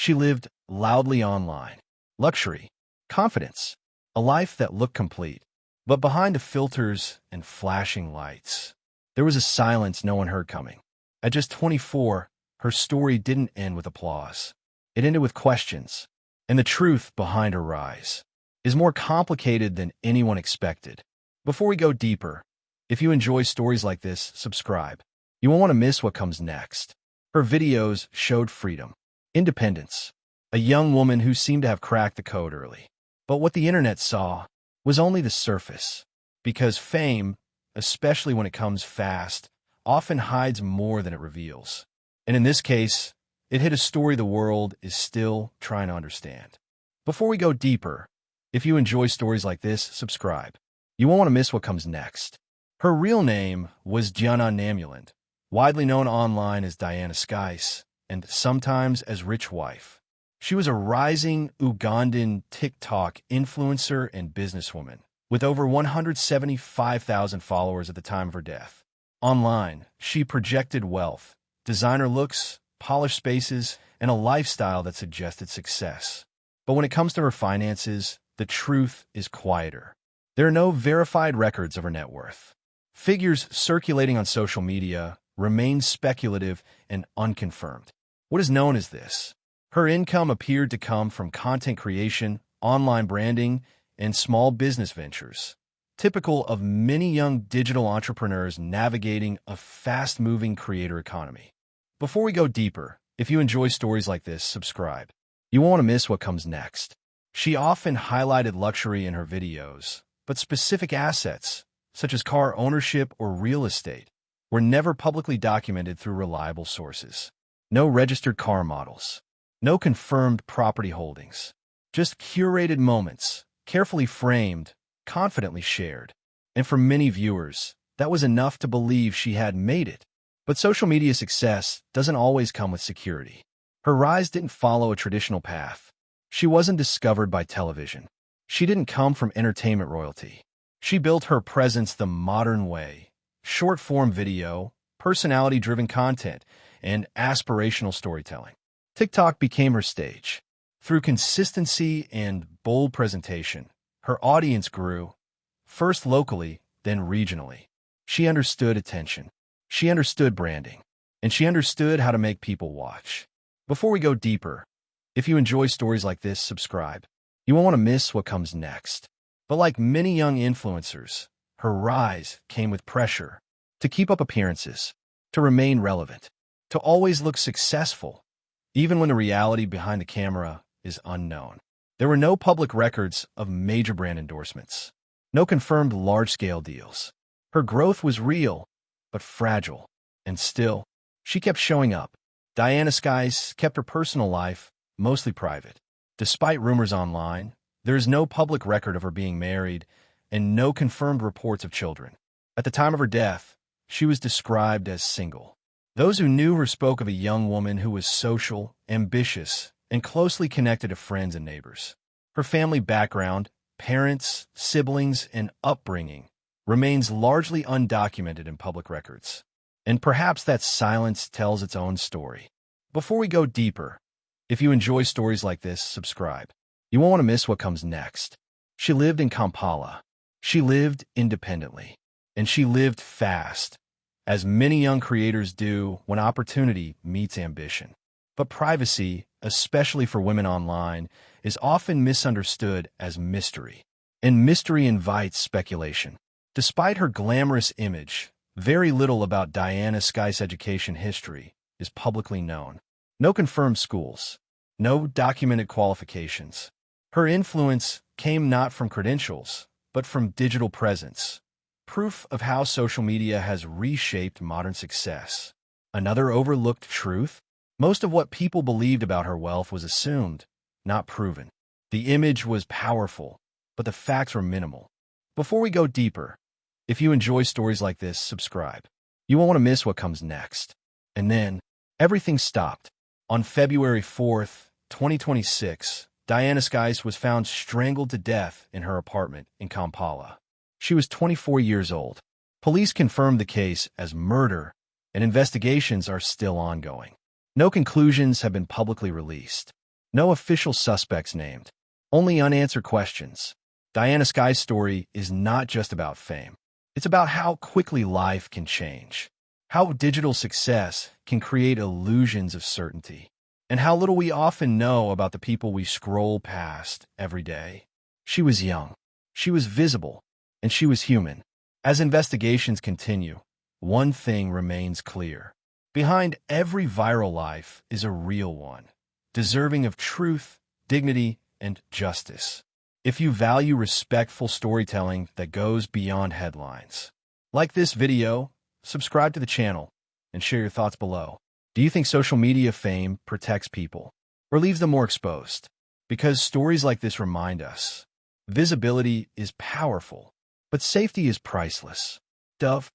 She lived loudly online. Luxury, confidence, a life that looked complete. But behind the filters and flashing lights, there was a silence no one heard coming. At just 24, her story didn't end with applause. It ended with questions, and the truth behind her rise is more complicated than anyone expected. Before we go deeper, if you enjoy stories like this, subscribe. You won't want to miss what comes next. Her videos showed freedom, independence, a young woman who seemed to have cracked the code early. But what the internet saw was only the surface, because fame, especially when it comes fast, often hides more than it reveals. And in this case, it hit a story the world is still trying to understand. Before we go deeper, if you enjoy stories like this, subscribe. You won't want to miss what comes next. Her real name was Gianna Namuland, widely known online as Diana Skies, and sometimes as Rich Wife. She was a rising Ugandan TikTok influencer and businesswoman, with over 175,000 followers at the time of her death. Online, she projected wealth, designer looks, polished spaces, and a lifestyle that suggested success. But when it comes to her finances, the truth is quieter. There are no verified records of her net worth. Figures circulating on social media remain speculative and unconfirmed. What is known as this? Her income appeared to come from content creation, online branding, and small business ventures, typical of many young digital entrepreneurs navigating a fast-moving creator economy. Before we go deeper, if you enjoy stories like this, subscribe. You won't want to miss what comes next. She often highlighted luxury in her videos, but specific assets, such as car ownership or real estate, were never publicly documented through reliable sources. No registered car models, no confirmed property holdings, just curated moments, carefully framed, confidently shared. And for many viewers, that was enough to believe she had made it. But social media success doesn't always come with security. Her rise didn't follow a traditional path. She wasn't discovered by television. She didn't come from entertainment royalty. She built her presence the modern way: short-form video, personality-driven content, and aspirational storytelling. TikTok became her stage. Through consistency and bold presentation, her audience grew, first locally, then regionally. She understood attention. She understood branding. And she understood how to make people watch. Before we go deeper, if you enjoy stories like this, subscribe. You won't want to miss what comes next. But like many young influencers, her rise came with pressure to keep up appearances, to remain relevant, to always look successful, even when the reality behind the camera is unknown. There were no public records of major brand endorsements, no confirmed large-scale deals. Her growth was real, but fragile, and still, she kept showing up. Diana Skies kept her personal life mostly private. Despite rumors online, there is no public record of her being married and no confirmed reports of children. At the time of her death, she was described as single. Those who knew her spoke of a young woman who was social, ambitious, and closely connected to friends and neighbors. Her family background, parents, siblings, and upbringing remains largely undocumented in public records. And perhaps that silence tells its own story. Before we go deeper, if you enjoy stories like this, subscribe. You won't want to miss what comes next. She lived in Kampala. She lived independently. And she lived fast, as many young creators do when opportunity meets ambition. But privacy, especially for women online, is often misunderstood as mystery. And mystery invites speculation. Despite her glamorous image, very little about Diana Skies' education history is publicly known. No confirmed schools, no documented qualifications. Her influence came not from credentials, but from digital presence, proof of how social media has reshaped modern success. Another overlooked truth: most of what people believed about her wealth was assumed, not proven. The image was powerful, but the facts were minimal. Before we go deeper, if you enjoy stories like this, subscribe. You won't want to miss what comes next. And then, everything stopped. On February 4th, 2026, Diana Skies was found strangled to death in her apartment in Kampala. She was 24 years old. Police confirmed the case as murder, and investigations are still ongoing. No conclusions have been publicly released. No official suspects named, only unanswered questions. Diana Sky's story is not just about fame. It's about how quickly life can change, how digital success can create illusions of certainty, and how little we often know about the people we scroll past every day. She was young, she was visible, and she was human. As investigations continue, one thing remains clear. Behind every viral life is a real one, deserving of truth, dignity, and justice. If you value respectful storytelling that goes beyond headlines, like this video, subscribe to the channel, and share your thoughts below. Do you think social media fame protects people or leaves them more exposed? Because stories like this remind us, visibility is powerful, but safety is priceless. Dove.